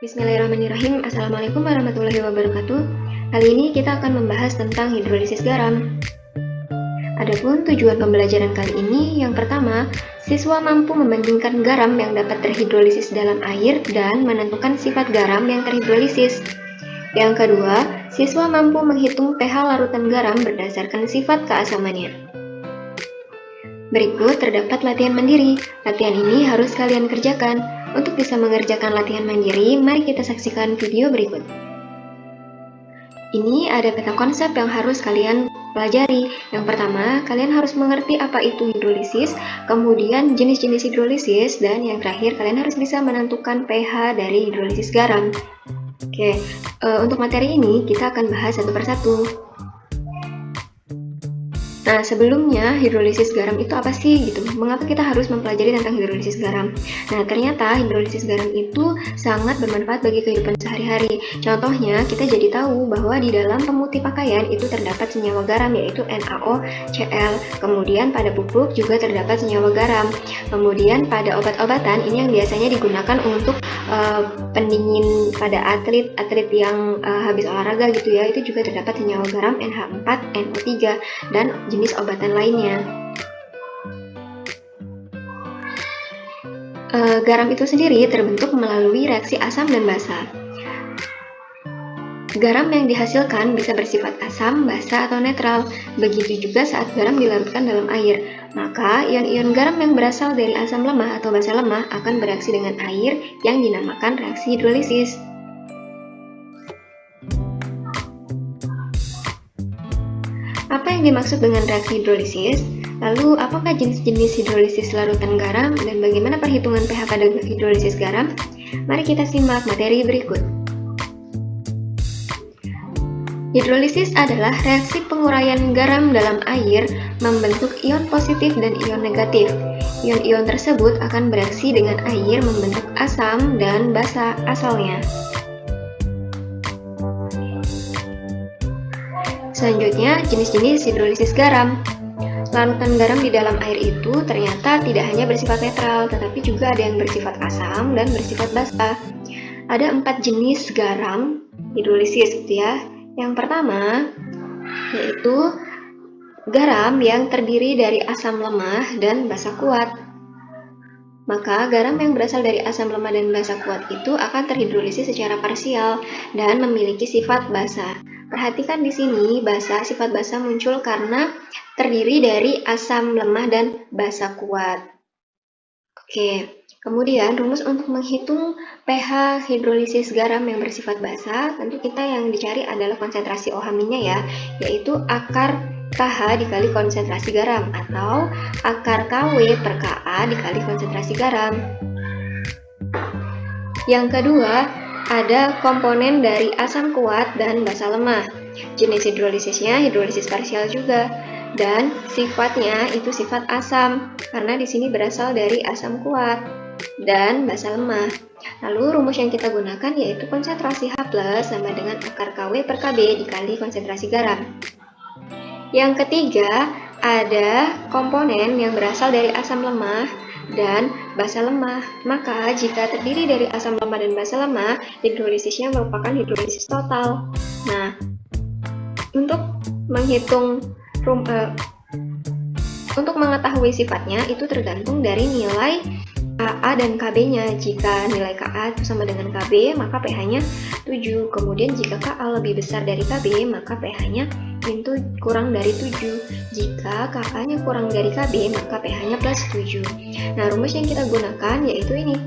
Bismillahirrahmanirrahim. Assalamualaikum warahmatullahi wabarakatuh. Kali ini kita akan membahas tentang hidrolisis garam. Adapun tujuan pembelajaran kali ini, yang pertama, siswa mampu membandingkan garam yang dapat terhidrolisis dalam air dan menentukan sifat garam yang terhidrolisis. Yang kedua, siswa mampu menghitung pH larutan garam berdasarkan sifat keasamannya. Berikut terdapat latihan mandiri. Latihan ini harus kalian kerjakan. Untuk bisa mengerjakan latihan mandiri, mari kita saksikan video berikut. Ini ada peta konsep yang harus kalian pelajari. Yang pertama, kalian harus mengerti apa itu hidrolisis, kemudian jenis-jenis hidrolisis, dan yang terakhir, kalian harus bisa menentukan pH dari hidrolisis garam. Oke, untuk materi ini kita akan bahas satu persatu. Nah, sebelumnya hidrolisis garam itu apa sih gitu? Mengapa kita harus mempelajari tentang hidrolisis garam? Nah, ternyata hidrolisis garam itu sangat bermanfaat bagi kehidupan sehari-hari. Contohnya, kita jadi tahu bahwa di dalam pemutih pakaian itu terdapat senyawa garam yaitu NaOCl. Kemudian pada pupuk juga terdapat senyawa garam. Kemudian pada obat-obatan ini yang biasanya digunakan untuk pendingin pada atlet yang habis olahraga gitu ya, itu juga terdapat senyawa garam NH4NO3 dan jenis obatan lainnya. Garam itu sendiri terbentuk melalui reaksi asam dan basa. Garam yang dihasilkan bisa bersifat asam, basa, atau netral. Begitu juga saat garam dilarutkan dalam air. Maka, ion-ion garam yang berasal dari asam lemah atau basa lemah akan bereaksi dengan air yang dinamakan reaksi hidrolisis. Apa yang dimaksud dengan reaksi hidrolisis? Lalu, apakah jenis-jenis hidrolisis larutan garam dan bagaimana perhitungan pH pada hidrolisis garam? Mari kita simak materi berikut. Hidrolisis adalah reaksi penguraian garam dalam air membentuk ion positif dan ion negatif. Ion-ion tersebut akan bereaksi dengan air membentuk asam dan basa asalnya. Selanjutnya, jenis-jenis hidrolisis garam. Larutan garam di dalam air itu ternyata tidak hanya bersifat netral, tetapi juga ada yang bersifat asam dan bersifat basa. Ada 4 jenis garam hidrolisis gitu ya. Yang pertama, yaitu garam yang terdiri dari asam lemah dan basa kuat. Maka, garam yang berasal dari asam lemah dan basa kuat itu akan terhidrolisis secara parsial dan memiliki sifat basa. Perhatikan di sini, sifat basa muncul karena terdiri dari asam lemah dan basa kuat. Oke, kemudian rumus untuk menghitung pH hidrolisis garam yang bersifat basa, tentu kita yang dicari adalah konsentrasi OH-nya ya, yaitu akar KH dikali konsentrasi garam, atau akar KW per Ka dikali konsentrasi garam. Yang kedua, ada komponen dari asam kuat dan basa lemah. Jenis hidrolisisnya hidrolisis parsial juga, dan sifatnya itu sifat asam karena di sini berasal dari asam kuat dan basa lemah. Lalu rumus yang kita gunakan yaitu konsentrasi H+ sama dengan akar KW per Kb dikali konsentrasi garam. Yang ketiga, ada komponen yang berasal dari asam lemah dan basa lemah. Maka jika terdiri dari asam lemah dan basa lemah, hidrolisisnya merupakan hidrolisis total. Nah, untuk mengetahui sifatnya itu tergantung dari nilai Ka dan Kb-nya. Jika nilai Ka itu sama dengan Kb, maka pH-nya 7. Kemudian jika Ka lebih besar dari Kb, maka pH-nya itu kurang dari 7. Jika Ka-nya kurang dari Kb, maka pH-nya plus 7. Nah, rumus yang kita gunakan yaitu ini.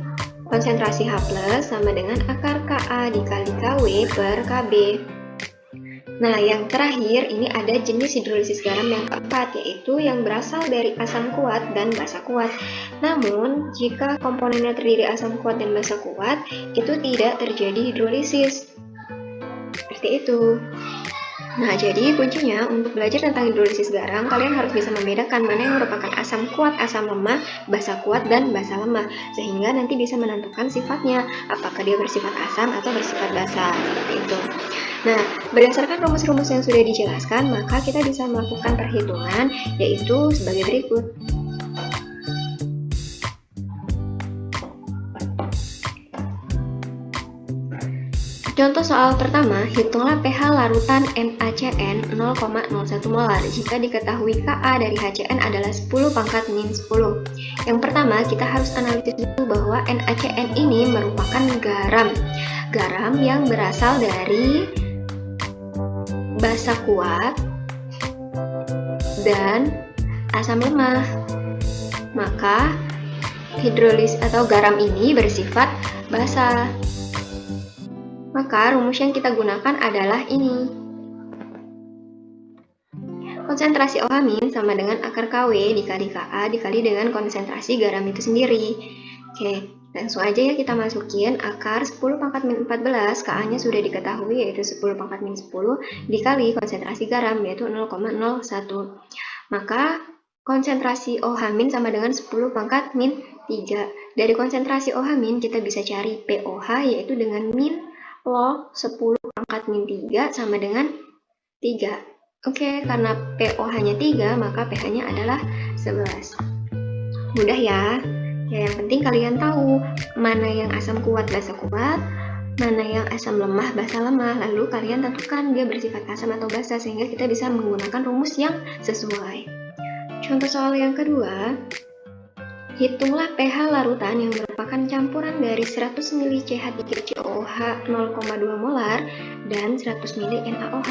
Konsentrasi H+ sama dengan akar Ka dikali Kw per Kb. Nah, yang terakhir ini ada jenis hidrolisis garam yang keempat, yaitu yang berasal dari asam kuat dan basa kuat. Namun, jika komponennya terdiri asam kuat dan basa kuat, itu tidak terjadi hidrolisis. Seperti itu. Nah, jadi kuncinya untuk belajar tentang hidrolisis garam, kalian harus bisa membedakan mana yang merupakan asam kuat, asam lemah, basa kuat, dan basa lemah. Sehingga nanti bisa menentukan sifatnya, apakah dia bersifat asam atau bersifat basa. Seperti itu. Nah, berdasarkan rumus-rumus yang sudah dijelaskan, maka kita bisa melakukan perhitungan, yaitu sebagai berikut. Contoh soal pertama, hitunglah pH larutan NaCN 0,01 molar jika diketahui Ka dari HCN adalah 10 pangkat min 10. Yang pertama, kita harus analisis dulu bahwa NaCN ini merupakan garam. Garam yang berasal dari basa kuat dan asam lemah. Maka hidrolis atau garam ini bersifat basa. Maka rumus yang kita gunakan adalah ini. Konsentrasi OH- sama dengan akar KW dikali Ka dikali dengan konsentrasi garam itu sendiri. Oke, langsung aja ya kita masukin akar 10 pangkat min 14, Ka-nya sudah diketahui yaitu 10 pangkat min 10 dikali konsentrasi garam yaitu 0,01. Maka konsentrasi OH- sama dengan 10 pangkat min 3. Dari konsentrasi OH- kita bisa cari POH yaitu dengan min log 10 pangkat min 3 sama dengan 3. Oke, karena POH-nya 3, maka pH-nya adalah 11. Mudah ya? Ya, yang penting kalian tahu mana yang asam kuat basa kuat, mana yang asam lemah basa lemah, lalu kalian tentukan dia bersifat asam atau basa sehingga kita bisa menggunakan rumus yang sesuai. Contoh soal yang kedua, hitunglah pH larutan yang merupakan campuran dari 100 ml CH3COOH 0,2 molar dan 100 ml NaOH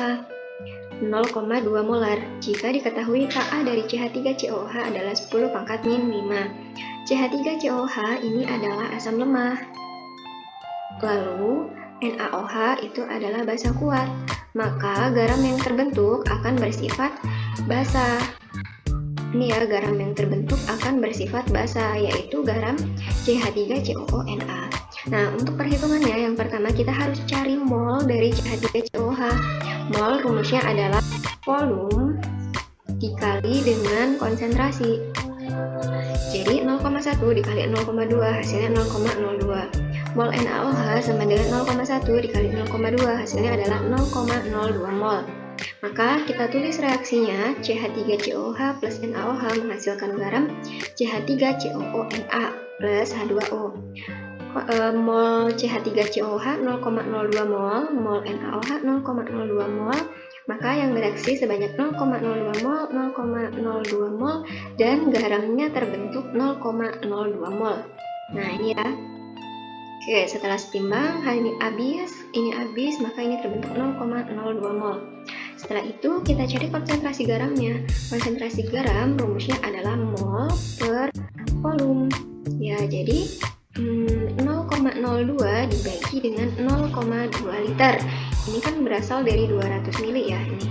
0,2 molar jika diketahui Ka dari CH3COOH adalah 10 pangkat min 5. CH3COOH ini adalah asam lemah. Lalu NaOH itu adalah basa kuat. Maka garam yang terbentuk akan bersifat basa. Ini ya, garam yang terbentuk akan bersifat basa, yaitu garam CH3COONa. Nah, untuk perhitungannya, yang pertama kita harus cari mol dari CH3COOH. Mol rumusnya adalah volume dikali dengan konsentrasi. Jadi 0,1 dikali 0,2 hasilnya 0,02. Mol NaOH sama dengan 0,1 dikali 0,2 hasilnya adalah 0,02 mol. Maka kita tulis reaksinya CH3COOH plus NaOH menghasilkan garam CH3COONa plus H2O. Mol CH3COOH 0,02 mol, mol NaOH 0,02 mol, maka yang bereaksi sebanyak 0,02 mol, 0,02 mol, dan garamnya terbentuk 0,02 mol. Nah ini ya. Oke, setelah setimbang, hal ini habis, maka ini terbentuk 0,02 mol. Setelah itu, kita cari konsentrasi garamnya. Konsentrasi garam rumusnya adalah mol per volume. Ya, jadi 0,02 dibagi dengan 0,2 liter. Ini kan berasal dari 200 ml ya, ini.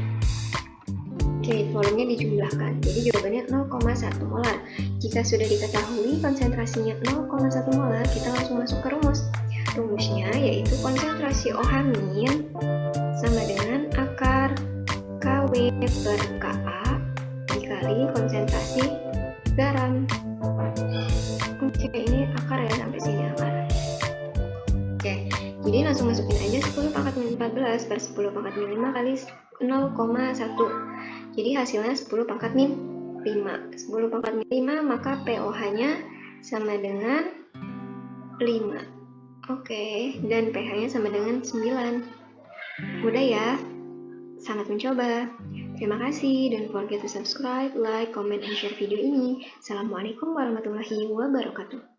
Oke, volumenya dijumlahkan. Jadi jawabannya 0,1 molar. Jika sudah diketahui konsentrasinya 0,1 molar, kita langsung masuk ke rumus. Rumusnya yaitu konsentrasi OH- sama dengan akar KW per Ka dikali konsentrasi garam. Oke, ini akar ya, sampai sini akar. Oke, jadi langsung masukin aja 10 pangkat min 14 per 10 pangkat min 5 kali 0,1. Jadi hasilnya 10 pangkat min 5. 10 pangkat min 5, maka POH-nya sama dengan 5. Oke, dan pH-nya sama dengan 9. Mudah ya? Selamat mencoba. Terima kasih, don't forget to subscribe, like, comment, and share video ini. Assalamualaikum warahmatullahi wabarakatuh.